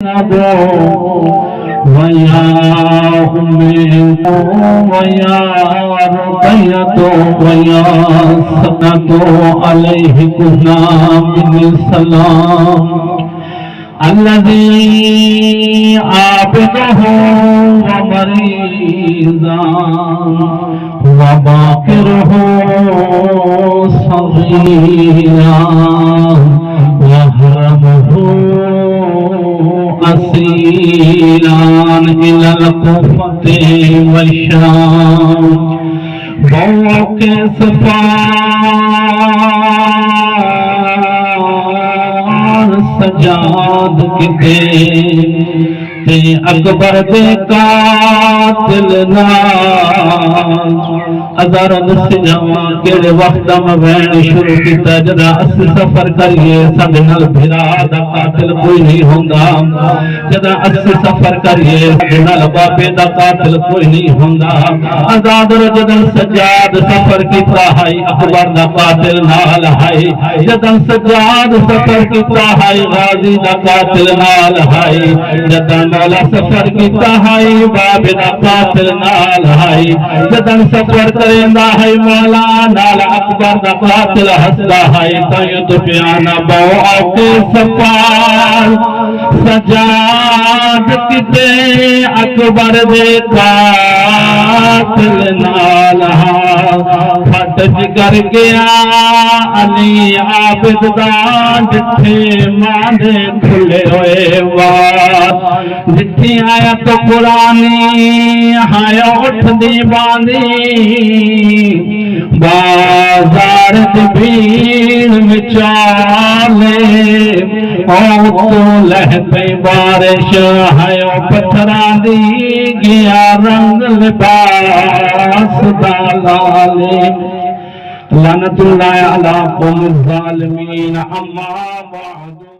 ज़ैनबो वया उम्मे वया रुक़य्यतो वया सनतो अलैहिकुन्ना मिन सलाम अल्लज़ी आबिदुहु व मरीज़ा व बाकिरुहु सगीरा व हरमुहु असीरान इलल कुफ़ति व शाम बौ के सफा सजाद किते ते अकबर दे कातिल नाल अज़ारद सिजावा केड़े वक्त में वहन शुरू किया जदा अस सफर करिए साडे नाल भिरा दा कातिल कोई नहीं होंदा जदा अस सफर करिए साडे नाल बाबे दा कातिल कोई नहीं होंदा आजाद जदा सजाद सफर किया है अकबर दा कातिल नाल है जदा सजाद सफर किया है गाजी दा कातिल नाल है जदा मौला सफर किया है बाबे दा कातिल नाल है जदा सफर करेंदा है मौला नाल अकबर दा कातिल हसदा है तय तो प्याना बो के सफाल सजाद किते अकबर दे कातिल नाल फट जिगर गया अली आबिद दा जिथे मांदे खुले हुए वार जिथे आया तो पुरानी हाय उठदी बांदी बाजार दी भीड़ विचाले ओ तो लह पई बारिश हाय पत्थरा दी गया रंग लिबास दा लाले लानतुल्लाह अला कौम ज़ालिमीन अम्मा बाद।